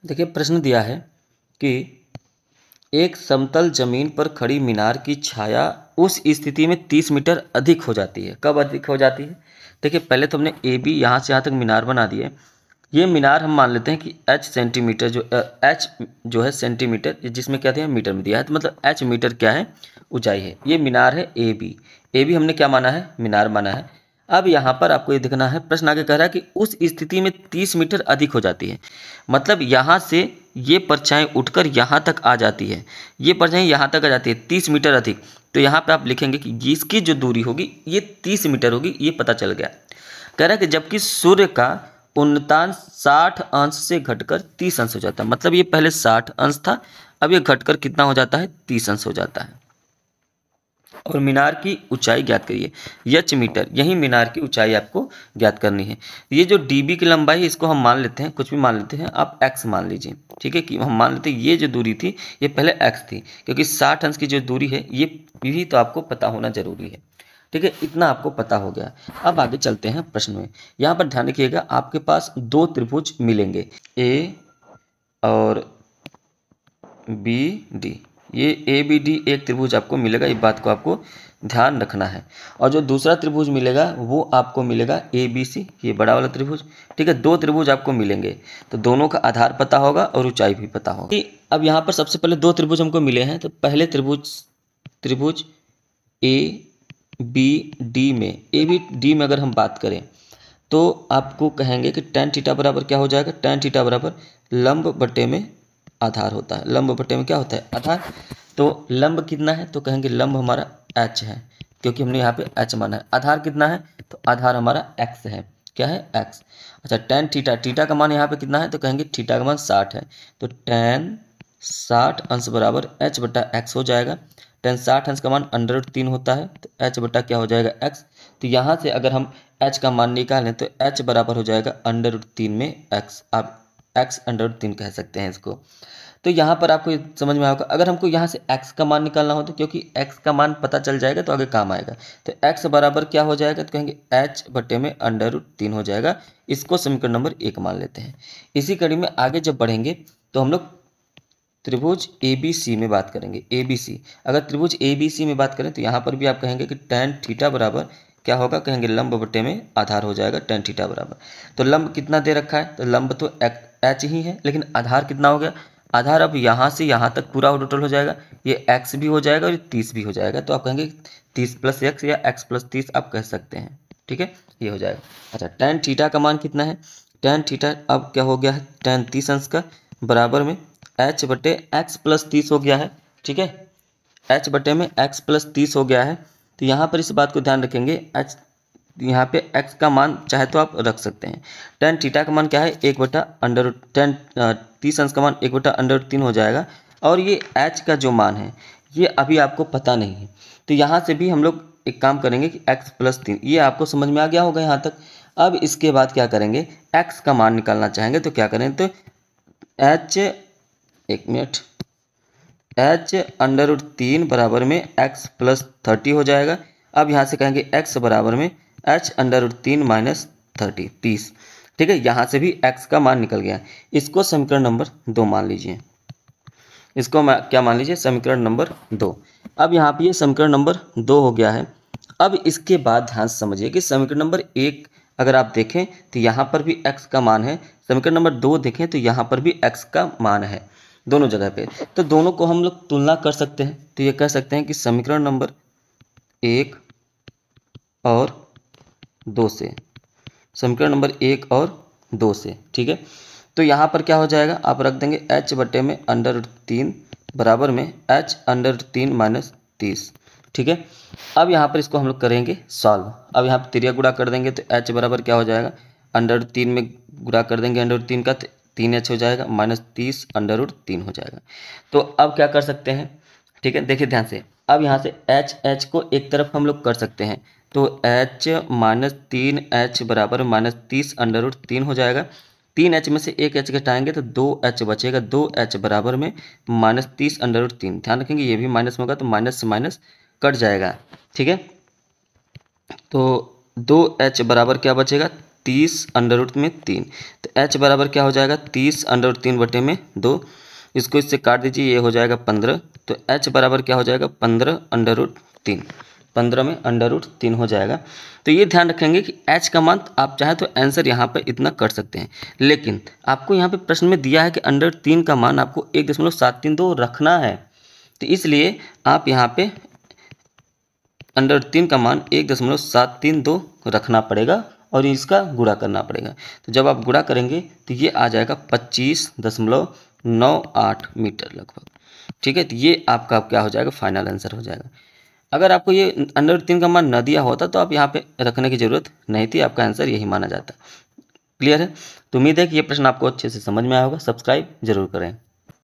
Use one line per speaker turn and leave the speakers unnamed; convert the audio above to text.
देखिए प्रश्न दिया है कि एक समतल जमीन पर खड़ी मीनार की छाया उस स्थिति में 30 मीटर अधिक हो जाती है। कब अधिक हो जाती है? देखिए पहले तो हमने ए बी यहाँ से यहाँ तक मीनार बना दिए। ये मीनार हम मान लेते हैं कि एच सेंटीमीटर एच जो है सेंटीमीटर, जिसमें क्या दिया है मीटर में दिया है, तो मतलब एच मीटर क्या है ऊंचाई है। ये मीनार है ए बी। ए बी हमने क्या माना है? मीनार माना है। अब यहाँ पर आपको ये देखना है, प्रश्न आगे कह रहा है कि उस स्थिति में 30 मीटर अधिक हो जाती है। मतलब यहाँ से ये परछाई उठकर यहाँ तक आ जाती है, ये परछाई यहाँ तक आ जाती है 30 मीटर अधिक। तो यहाँ पे आप लिखेंगे कि इसकी जो दूरी होगी ये 30 मीटर होगी। ये पता चल गया। कह रहा है कि जबकि सूर्य का उन्नतान 60 अंश से घटकर 30 अंश हो जाता है। मतलब ये पहले 60 अंश था, अब ये घटकर कितना हो जाता है? 30 अंश हो जाता है। और मीनार की ऊंचाई ज्ञात करिए, एच मीटर। यही मीनार की ऊंचाई आपको ज्ञात करनी है। ये जो डीबी की लंबाई है इसको हम मान लेते हैं, कुछ भी मान लेते हैं, आप एक्स मान लीजिए। ठीक है कि हम मान लेते हैं ये जो दूरी थी ये पहले एक्स थी, क्योंकि 60 अंश की जो दूरी है ये भी तो आपको पता होना जरूरी है। ठीक है, इतना आपको पता हो गया। अब आगे चलते हैं प्रश्न में। यहाँ पर ध्यान रखिएगा, आपके पास दो त्रिभुज मिलेंगे, ए और बी डी। ये ए बी डी एक त्रिभुज आपको मिलेगा, इस बात को आपको ध्यान रखना है। और जो दूसरा त्रिभुज मिलेगा वो आपको मिलेगा ए बी सी, ये बड़ा वाला त्रिभुज। ठीक है, दो त्रिभुज आपको मिलेंगे, तो दोनों का आधार पता होगा और ऊंचाई भी पता होगा। अब यहाँ पर सबसे पहले दो त्रिभुज हमको मिले हैं, तो पहले त्रिभुज ए बी डी में, ए बी डी में अगर हम बात करें तो आपको कहेंगे कि tan थीटा बराबर क्या हो जाएगा? tan थीटा बराबर लंब बटे में आधार होता है। लंब बटे में क्या होता है? आधार। तो लंब कितना है? तो कहेंगे लंब हमारा h है, क्योंकि हमने यहाँ पे h माना है। आधार कितना है? तो आधार हमारा x है। क्या है? x। अच्छा, tan थीटा, थीटा का मान यहाँ पे कितना है? तो कहेंगे थीटा का मान 60 है, तो tan 60 अंश बराबर h बटा x हो जाएगा। tan 60 अंश का मान √3 होता है, तो h बटा क्या हो जाएगा? x। तो यहाँ से अगर हम h का मान निकालें तो h बराबर हो जाएगा √3 में x। आप x √3 कह सकते हैं इसको। तो यहाँ पर आपको समझ में आएगा। अगर हमको यहाँ से x का मान निकालना हो तो क्योंकि x का मान पता चल जाएगा तो आगे काम आएगा। तो x बराबर क्या हो जाएगा? तो कहेंगे h बटे में √3 हो जाएगा। इसको समीकरण नंबर 1 मान लेते हैं। इसी कड़ी में आगे जब बढ़ेंगे तो हम लोग त्रिभुज ए बी सी में बात करेंगे। ए बी सी, अगर त्रिभुज ए बी सी में बात करें तो यहाँ पर भी आप कहेंगे कि tan थीटा बराबर क्या होगा? कहेंगे लंब बटे में आधार हो जाएगा tan थीटा बराबर। तो लंब कितना दे रखा है? तो लंब तो h ही है, लेकिन आधार कितना हो गया? आधार अब यहाँ से यहाँ तक पूरा टोटल हो जाएगा, ये x भी हो जाएगा और 30 भी हो जाएगा। तो आप कहेंगे 30 + x या x + 30 आप कह सकते हैं। ठीक है, ये हो जाएगा। अच्छा, tan थीटा का मान कितना है? tan थीटा अब क्या हो गया है? tan 30 अंश का बराबर में h बटे x + 30 हो गया है। ठीक है, h बटे में x + 30 हो गया है। तो यहाँ पर इस बात को ध्यान रखेंगे, h यहाँ पे x का मान चाहे तो आप रख सकते हैं। tan थीटा का मान क्या है? 1 बटा tan 30 अंश का मान 1 बटा √3 हो जाएगा। और ये h का जो मान है ये अभी आपको पता नहीं है, तो यहाँ से भी हम लोग एक काम करेंगे कि x + 3, ये आपको समझ में आ गया होगा यहाँ तक। अब इसके बाद क्या करेंगे? x का मान निकालना चाहेंगे तो क्या करें? तो h, एक मिनट, h √3 बराबर में x + 30 हो जाएगा। अब यहाँ से कहेंगे x बराबर में h √3 - 30। ठीक है, यहाँ से भी x का मान निकल गया। इसको समीकरण नंबर 2 मान लीजिए। इसको क्या मान लीजिए? समीकरण नंबर 2। अब यहाँ पे ये समीकरण नंबर 2 हो गया है। अब इसके बाद ध्यान से समझिए कि समीकरण नंबर 1 अगर आप देखें तो यहाँ पर भी x का मान है, समीकरण नंबर 2 देखें तो यहाँ पर भी x का मान है, दोनों जगह पे। तो दोनों को हम लोग तुलना कर सकते हैं, तो ये कह सकते हैं कि समीकरण नंबर 1 और 2 से, समीकरण नंबर 1 और 2 से। ठीक है, तो यहाँ पर क्या हो जाएगा? आप रख देंगे h बटे में √3 बराबर में h √3 - 30। ठीक है, अब यहाँ पर इसको हम लोग करेंगे सॉल्व। अब यहाँ पर तिरिया गुणा कर देंगे तो h बराबर क्या हो जाएगा? √3 में गुणा कर देंगे √3 का, 3h हो जाएगा, -30 √3 हो जाएगा। तो अब क्या कर सकते हैं? ठीक है, देखिए ध्यान से। अब यहाँ से h को एक तरफ हम लोग कर सकते हैं, तो h -3h बराबर -30 √3 हो जाएगा। 3h में से एक h घटाएंगे तो 2h बचेगा, 2h बराबर में -30 √3। ध्यान रखेंगे ये भी माइनस में होगा तो माइनस से माइनस कट जाएगा। ठीक है, तो 2h बराबर क्या बचेगा? 30√3। तो h बराबर क्या हो जाएगा 30√3/2। इसको इससे काट दीजिए, ये हो जाएगा 15। तो h बराबर क्या हो जाएगा 15√3। 15 में √3 हो जाएगा। तो ये ध्यान रखेंगे कि h का मान आप चाहे तो आंसर यहाँ पे इतना कर सकते हैं, लेकिन आपको यहाँ पे प्रश्न में दिया है कि √3 का मान आपको 1.732 रखना है। तो इसलिए आप यहाँ पे √3 का मान 1.732 रखना पड़ेगा और इसका गुणा करना पड़ेगा। तो जब आप गुणा करेंगे तो ये आ जाएगा 25.98 मीटर लगभग। ठीक है, तो ये आपका क्या हो जाएगा फाइनल आंसर हो जाएगा। अगर आपको ये √3 का मान न दिया होता तो आप यहाँ पे रखने की जरूरत नहीं थी, आपका आंसर यही माना जाता। क्लियर है? तो उम्मीद है कि ये प्रश्न आपको अच्छे से समझ में आया होगा। सब्सक्राइब जरूर करें।